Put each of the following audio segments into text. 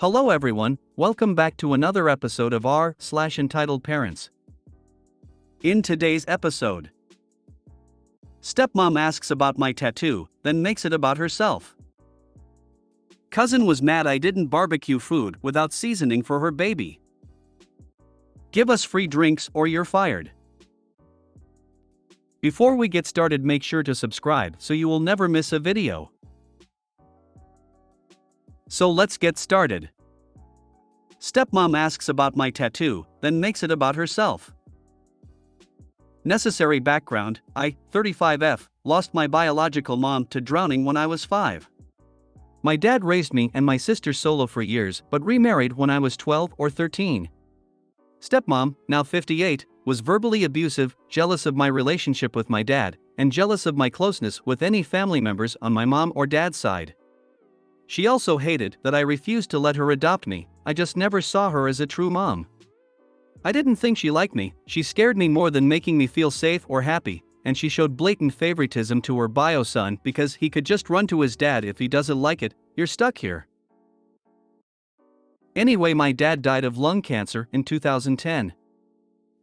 Hello everyone, welcome back to another episode of r/Entitled Parents. In today's episode, stepmom asks about my tattoo, then makes it about herself. Cousin was mad I didn't barbecue food without seasoning for her baby. Give us free drinks or you're fired. Before we get started, make sure to subscribe so you will never miss a video. So let's get started. Stepmom asks about my tattoo, then makes it about herself. Necessary background: I, 35F, lost my biological mom to drowning when I was 5. My dad raised me and my sister solo for years but remarried when I was 12 or 13. Stepmom, now 58, was verbally abusive, jealous of my relationship with my dad, and jealous of my closeness with any family members on my mom or dad's side. She also hated that I refused to let her adopt me. I just never saw her as a true mom. I didn't think she liked me. She scared me more than making me feel safe or happy, and she showed blatant favoritism to her bio son because he could just run to his dad if he doesn't like it. You're stuck here. Anyway, my dad died of lung cancer in 2010.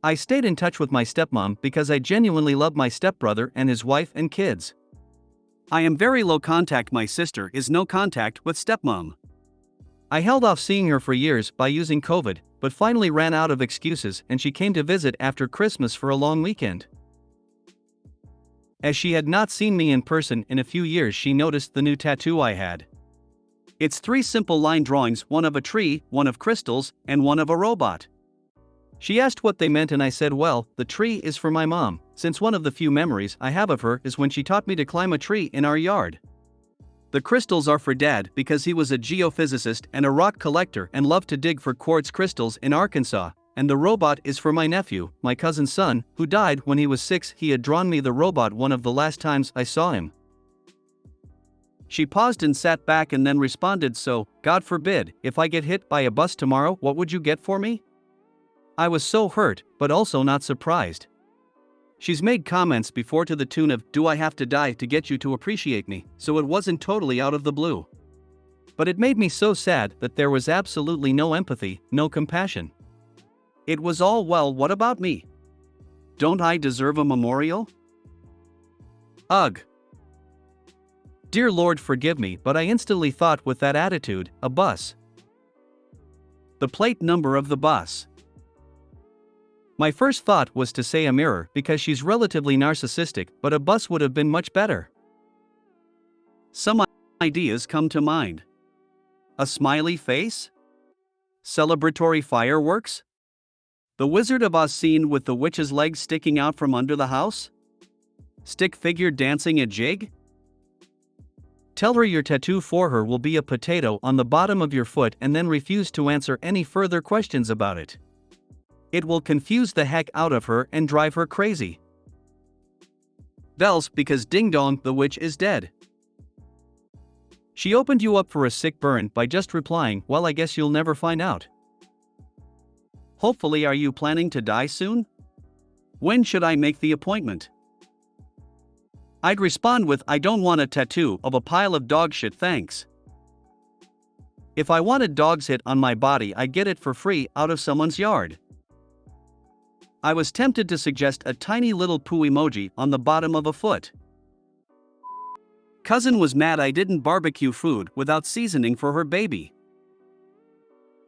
I stayed in touch with my stepmom because I genuinely love my stepbrother and his wife and kids. I am very low contact. My sister is no contact with stepmom. I held off seeing her for years by using COVID, but finally ran out of excuses and she came to visit after Christmas for a long weekend. As she had not seen me in person in a few years, she noticed the new tattoo I had. It's 3 simple line drawings, one of a tree, one of crystals, and one of a robot. She asked what they meant and I said, well, the tree is for my mom, since one of the few memories I have of her is when she taught me to climb a tree in our yard. The crystals are for dad because he was a geophysicist and a rock collector and loved to dig for quartz crystals in Arkansas, and the robot is for my nephew, my cousin's son, who died when he was 6. He had drawn me the robot one of the last times I saw him. She paused and sat back and then responded, so, God forbid, if I get hit by a bus tomorrow, what would you get for me? I was so hurt, but also not surprised. She's made comments before to the tune of, do I have to die to get you to appreciate me, so it wasn't totally out of the blue. But it made me so sad that there was absolutely no empathy, no compassion. It was all, well, what about me? Don't I deserve a memorial? Ugh. Dear Lord, forgive me, but I instantly thought with that attitude, a bus. The plate number of the bus. My first thought was to say a mirror because she's relatively narcissistic, but a bus would have been much better. Some ideas come to mind. A smiley face? Celebratory fireworks? The Wizard of Oz scene with the witch's legs sticking out from under the house? Stick figure dancing a jig? Tell her your tattoo for her will be a potato on the bottom of your foot and then refuse to answer any further questions about it. It will confuse the heck out of her and drive her crazy. Bells because ding dong, the witch is dead. She opened you up for a sick burn by just replying, well, I guess you'll never find out. Hopefully, are you planning to die soon? When should I make the appointment? I'd respond with, I don't want a tattoo of a pile of dog shit, thanks. If I wanted dogs hit on my body, I'd get it for free out of someone's yard. I was tempted to suggest a tiny little poo emoji on the bottom of a foot. Cousin was mad I didn't barbecue food without seasoning for her baby.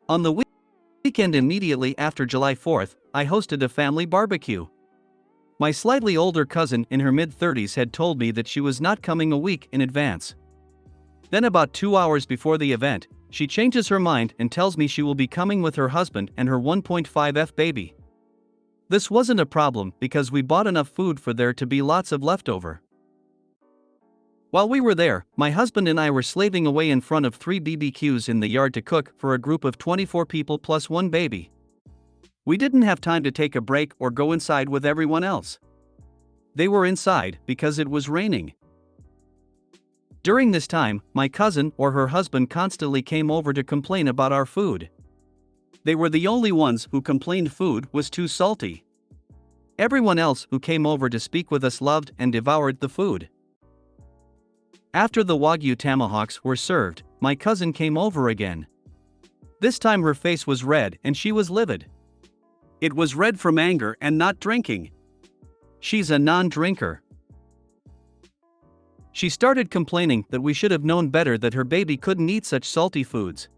On the weekend immediately after July 4th, I hosted a family barbecue. My slightly older cousin in her mid-30s had told me that she was not coming a week in advance. Then about 2 hours before the event, she changes her mind and tells me she will be coming with her husband and her 1.5F baby. This wasn't a problem because we bought enough food for there to be lots of leftover. While we were there, my husband and I were slaving away in front of 3 BBQs in the yard to cook for a group of 24 people plus 1 baby. We didn't have time to take a break or go inside with everyone else. They were inside because it was raining. During this time, my cousin or her husband constantly came over to complain about our food. They were the only ones who complained food was too salty. Everyone else who came over to speak with us loved and devoured the food. After the Wagyu tomahawks were served, my cousin came over again. This time her face was red and she was livid. It was red from anger and not drinking. She's a non-drinker. She started complaining that we should have known better that her baby couldn't eat such salty foods,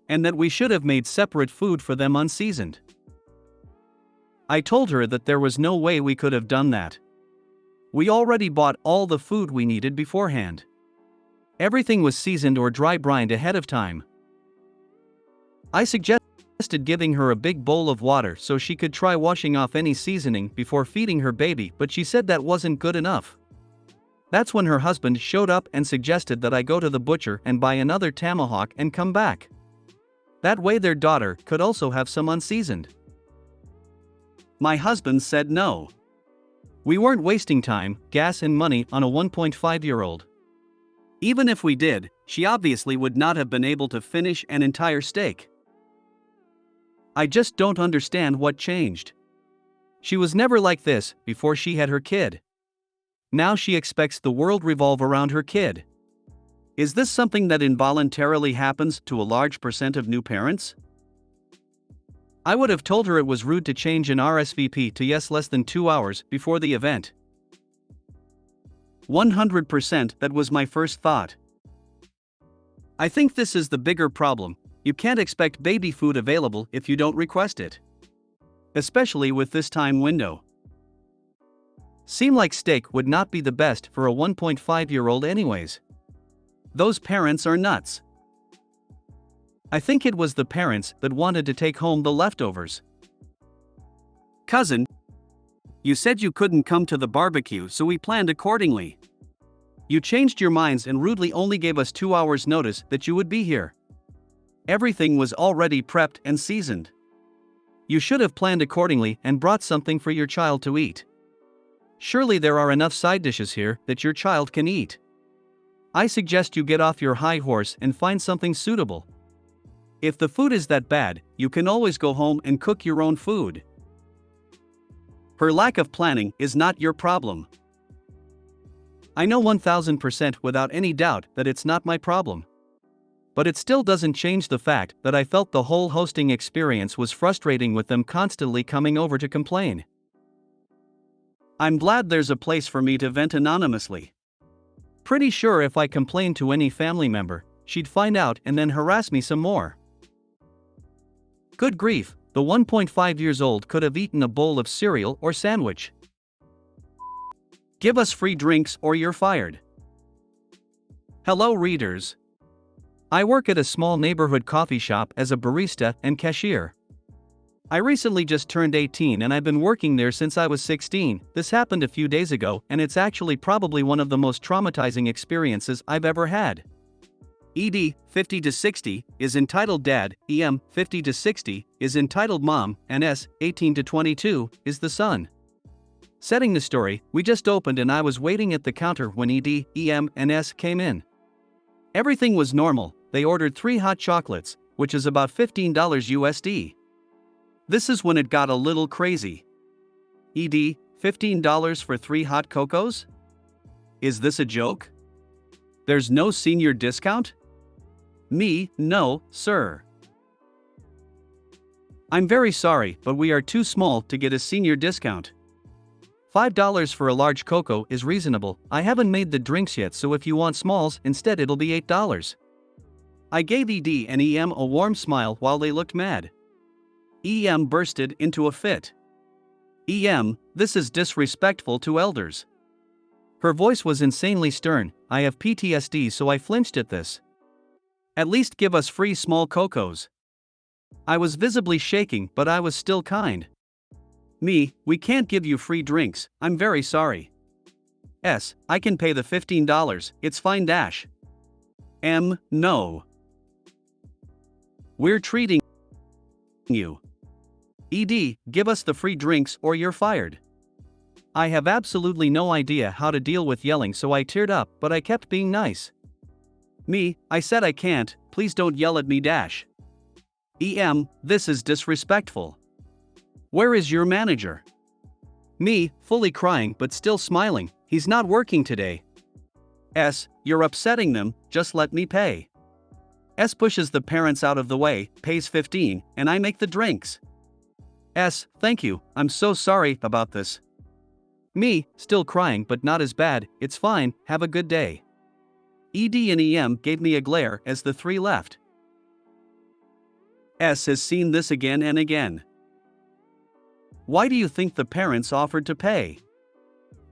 and that we should have made separate food for them unseasoned. I told her that there was no way we could have done that. We already bought all the food we needed beforehand. Everything was seasoned or dry brined ahead of time. I suggested giving her a big bowl of water so she could try washing off any seasoning before feeding her baby, but she said that wasn't good enough. That's when her husband showed up and suggested that I go to the butcher and buy another tomahawk and come back. That way their daughter could also have some unseasoned. My husband said no. We weren't wasting time, gas and money on a 1.5-year-old. Even if we did, she obviously would not have been able to finish an entire steak. I just don't understand what changed. She was never like this before she had her kid. Now she expects the world revolve around her kid. Is this something that involuntarily happens to a large percent of new parents? I would have told her it was rude to change an RSVP to yes less than 2 hours before the event. 100% that was my first thought. I think this is the bigger problem. You can't expect baby food available if you don't request it. Especially with this time window. Seemed like steak would not be the best for a 1.5-year-old anyways. Those parents are nuts. I think it was the parents that wanted to take home the leftovers. Cousin, you said you couldn't come to the barbecue, so we planned accordingly. You changed your minds and rudely only gave us 2 hours notice that you would be here. Everything was already prepped and seasoned. You should have planned accordingly and brought something for your child to eat. Surely there are enough side dishes here that your child can eat. I suggest you get off your high horse and find something suitable. If the food is that bad, you can always go home and cook your own food. Her lack of planning is not your problem. I know 1000% without any doubt that it's not my problem. But it still doesn't change the fact that I felt the whole hosting experience was frustrating with them constantly coming over to complain. I'm glad there's a place for me to vent anonymously. Pretty sure if I complained to any family member, she'd find out and then harass me some more. Good grief, the 1.5 years old could have eaten a bowl of cereal or sandwich. Give us free drinks or you're fired. Hello readers. I work at a small neighborhood coffee shop as a barista and cashier. I recently just turned 18 and I've been working there since I was 16. This happened a few days ago and it's actually probably one of the most traumatizing experiences I've ever had. ED, 50 to 60, is entitled Dad, EM, 50 to 60, is entitled Mom, and S, 18 to 22, is the son. Setting the story, we just opened and I was waiting at the counter when ED, EM, and S came in. Everything was normal. They ordered 3 hot chocolates, which is about $15 USD. This is when it got a little crazy. ED, $15 for 3 hot cocos? Is this a joke? There's no senior discount? Me, no, sir. I'm very sorry, but we are too small to get a senior discount. $5 for a large cocoa is reasonable. I haven't made the drinks yet, so if you want smalls, instead it'll be $8. I gave ED and EM a warm smile while they looked mad. EM bursted into a fit. EM, this is disrespectful to elders. Her voice was insanely stern. I have PTSD, so I flinched at this. At least give us free small cocos. I was visibly shaking, but I was still kind. Me, we can't give you free drinks, I'm very sorry. S, I can pay the $15, it's fine dash. M, no. We're treating you. ED, give us the free drinks or you're fired. I have absolutely no idea how to deal with yelling, so I teared up, but I kept being nice. Me, I said I can't, please don't yell at me dash. EM, this is disrespectful. Where is your manager? Me, fully crying but still smiling, he's not working today. S, you're upsetting them, just let me pay. S pushes the parents out of the way, pays 15, and I make the drinks. S, thank you, I'm so sorry about this. Me, still crying but not as bad, it's fine, have a good day. ED and EM gave me a glare as the three left. S has seen this again and again. Why do you think the parents offered to pay?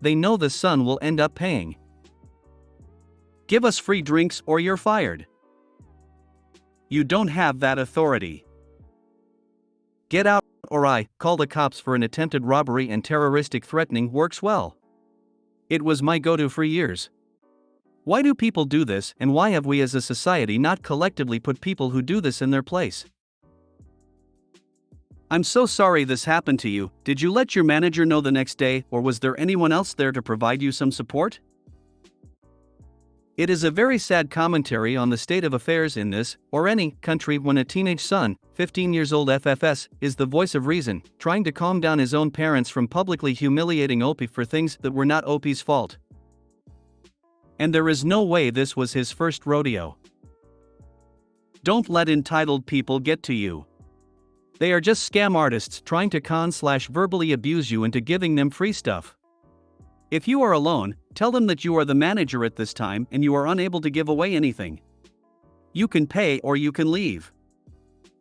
They know the son will end up paying. Give us free drinks or you're fired. You don't have that authority. Get out or I call the cops for an attempted robbery and terroristic threatening works well. It was my go-to for years. Why do people do this, and why have we as a society not collectively put people who do this in their place? I'm so sorry this happened to you. Did you let your manager know the next day, or was there anyone else there to provide you some support? It is a very sad commentary on the state of affairs in this, or any, country when a teenage son, 15 years old FFS, is the voice of reason, trying to calm down his own parents from publicly humiliating OP for things that were not OP's fault. And there is no way this was his first rodeo. Don't let entitled people get to you. They are just scam artists trying to con/verbally abuse you into giving them free stuff. If you are alone, tell them that you are the manager at this time and you are unable to give away anything. You can pay or you can leave.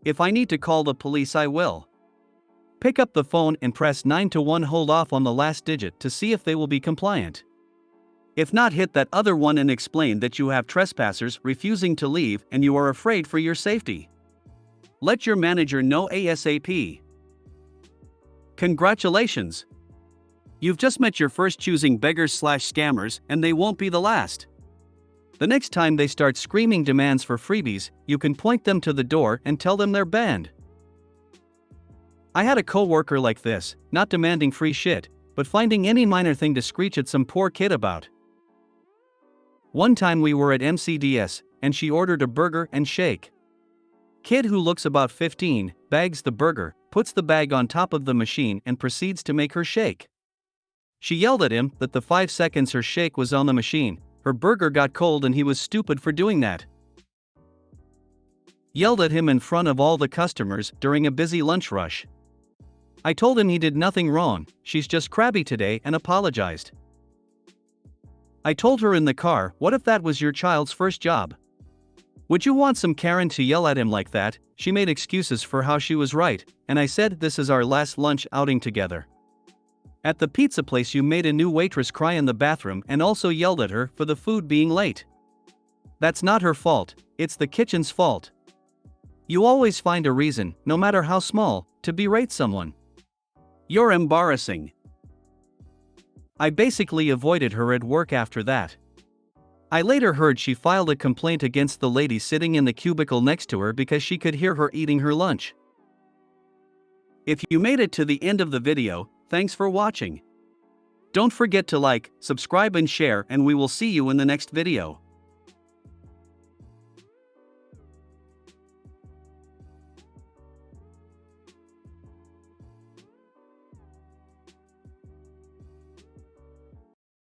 If I need to call the police, I will. Pick up the phone and press 9 to 1, hold off on the last digit to see if they will be compliant. If not, hit that other one and explain that you have trespassers refusing to leave and you are afraid for your safety. Let your manager know ASAP. Congratulations! You've just met your first choosing beggars/scammers, and they won't be the last. The next time they start screaming demands for freebies, you can point them to the door and tell them they're banned. I had a coworker like this, not demanding free shit, but finding any minor thing to screech at some poor kid about. One time we were at MCDS, and she ordered a burger and shake. Kid who looks about 15, bags the burger, puts the bag on top of the machine and proceeds to make her shake. She yelled at him that the 5 seconds her shake was on the machine, her burger got cold and he was stupid for doing that. Yelled at him in front of all the customers during a busy lunch rush. I told him he did nothing wrong, she's just crabby today, and apologized. I told her in the car, what if that was your child's first job? Would you want some Karen to yell at him like that? She made excuses for how she was right, and I said this is our last lunch outing together. At the pizza place you made a new waitress cry in the bathroom and also yelled at her for the food being late. That's not her fault, it's the kitchen's fault. You always find a reason, no matter how small, to berate someone. You're embarrassing. I basically avoided her at work after that. I later heard she filed a complaint against the lady sitting in the cubicle next to her because she could hear her eating her lunch. If you made it to the end of the video, thanks for watching. Don't forget to like, subscribe and share, and we will see you in the next video.